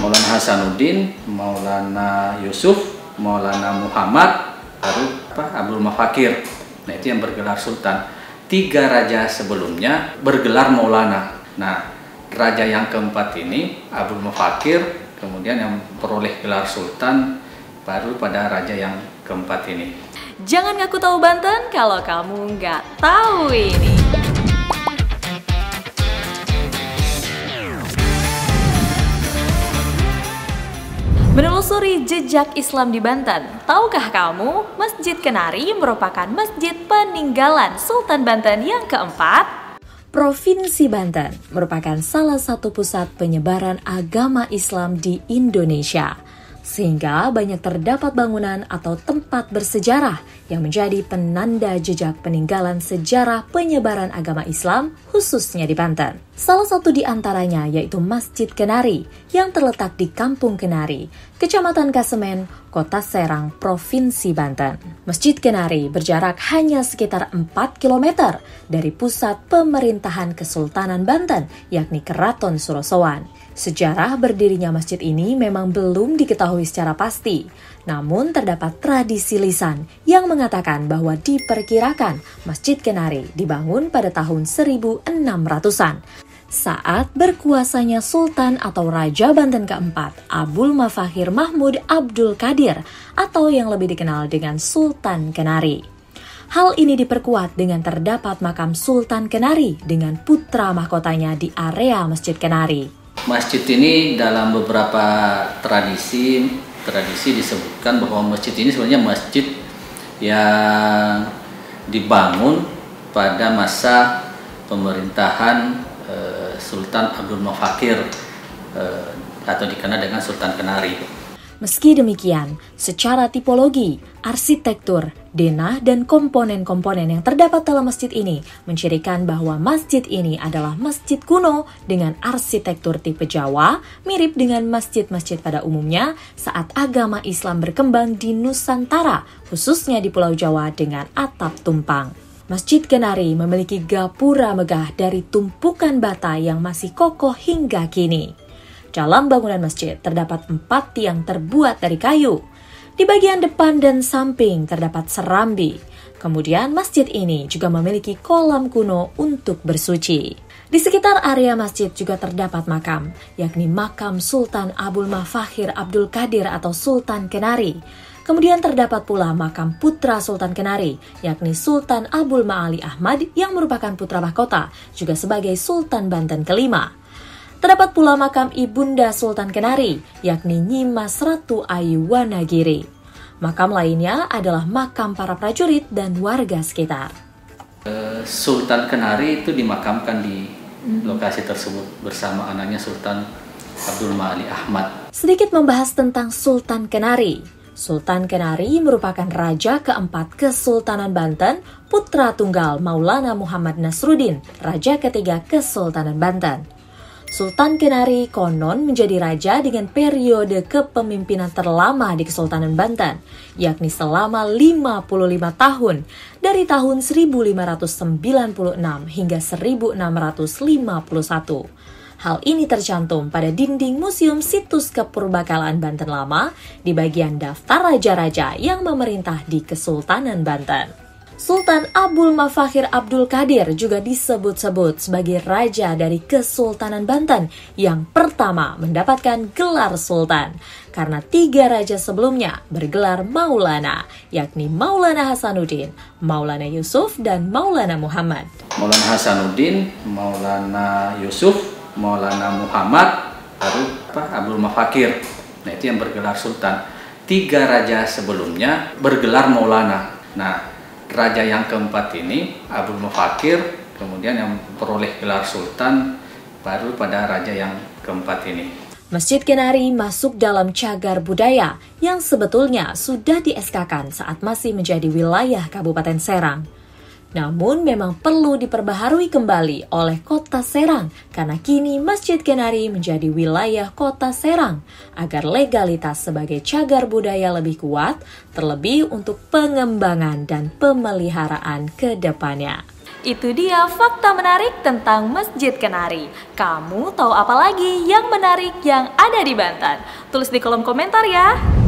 Maulana Hasanuddin, Maulana Yusuf, Maulana Muhammad, baru Abdul Mafakir. Nah, itu yang bergelar sultan. 3 raja sebelumnya bergelar Maulana. Nah, raja yang keempat ini Abdul Mafakir, kemudian yang peroleh gelar sultan baru pada raja yang keempat ini. Jangan ngaku tahu Banten kalau kamu nggak tahu ini. Menelusuri jejak Islam di Banten, tahukah kamu Masjid Kenari merupakan masjid peninggalan Sultan Banten yang keempat? Provinsi Banten merupakan salah satu pusat penyebaran agama Islam di Indonesia, sehingga banyak terdapat bangunan atau tempat bersejarah yang menjadi penanda jejak peninggalan sejarah penyebaran agama Islam khususnya di Banten. Salah satu di antaranya yaitu Masjid Kenari yang terletak di Kampung Kenari, Kecamatan Kasemen, Kota Serang, Provinsi Banten. Masjid Kenari berjarak hanya sekitar 4 km dari pusat pemerintahan Kesultanan Banten, yakni Keraton Surosowan. Sejarah berdirinya masjid ini memang belum diketahui secara pasti, namun terdapat tradisi lisan yang mengatakan bahwa diperkirakan Masjid Kenari dibangun pada tahun 1600-an. Saat berkuasanya Sultan atau Raja Banten keempat, Abul Mafakir Mahmud Abdul Qadir, atau yang lebih dikenal dengan Sultan Kenari. Hal ini diperkuat dengan terdapat makam Sultan Kenari dengan putra mahkotanya di area Masjid Kenari. Masjid ini dalam beberapa tradisi disebutkan bahwa masjid ini sebenarnya masjid yang dibangun pada masa pemerintahan Sultan Abdul Mafakir atau dikenal dengan Sultan Kenari. Meski demikian, secara tipologi, arsitektur, denah, dan komponen-komponen yang terdapat dalam masjid ini mencirikan bahwa masjid ini adalah masjid kuno dengan arsitektur tipe Jawa, mirip dengan masjid-masjid pada umumnya saat agama Islam berkembang di Nusantara, khususnya di Pulau Jawa dengan atap tumpang. Masjid Kenari memiliki gapura megah dari tumpukan bata yang masih kokoh hingga kini. Dalam bangunan masjid terdapat 4 tiang terbuat dari kayu. Di bagian depan dan samping terdapat serambi. Kemudian masjid ini juga memiliki kolam kuno untuk bersuci. Di sekitar area masjid juga terdapat makam, yakni makam Sultan Abul Mafakir Abdul Qadir atau Sultan Kenari. Kemudian terdapat pula makam putra Sultan Kenari, yakni Sultan Abul Ma'ali Ahmad yang merupakan putra mahkota, juga sebagai Sultan Banten kelima. Terdapat pula makam Ibunda Sultan Kenari, yakni Nyimas Ratu Ayu Wanagiri. Makam lainnya adalah makam para prajurit dan warga sekitar. Sultan Kenari itu dimakamkan di lokasi tersebut bersama anaknya Sultan Abdul Ma'ali Ahmad. Sedikit membahas tentang Sultan Kenari. Sultan Kenari merupakan raja keempat Kesultanan Banten, putra tunggal Maulana Muhammad Nasruddin, raja ketiga Kesultanan Banten. Sultan Kenari konon menjadi raja dengan periode kepemimpinan terlama di Kesultanan Banten, yakni selama 55 tahun, dari tahun 1596 hingga 1651. Hal ini tercantum pada dinding Museum Situs Kepurbakalaan Banten Lama di bagian daftar raja-raja yang memerintah di Kesultanan Banten. Sultan Abul Mafakir Abdul Qadir juga disebut-sebut sebagai raja dari Kesultanan Banten yang pertama mendapatkan gelar sultan, karena 3 raja sebelumnya bergelar Maulana, yakni Maulana Hasanuddin, Maulana Yusuf, dan Maulana Muhammad. Maulana Hasanuddin, Maulana Yusuf, Maulana Muhammad, baru Abdul Mafakir. Nah, itu yang bergelar sultan. 3 raja sebelumnya bergelar Maulana. Nah, raja yang keempat ini Abdul Mafakir, kemudian yang peroleh gelar sultan baru pada raja yang keempat ini. Masjid Kenari masuk dalam cagar budaya yang sebetulnya sudah di-SK-kan saat masih menjadi wilayah Kabupaten Serang. Namun memang perlu diperbaharui kembali oleh Kota Serang karena kini Masjid Kenari menjadi wilayah Kota Serang agar legalitas sebagai cagar budaya lebih kuat, terlebih untuk pengembangan dan pemeliharaan ke depannya. Itu dia fakta menarik tentang Masjid Kenari. Kamu tahu apa lagi yang menarik yang ada di Banten? Tulis di kolom komentar ya.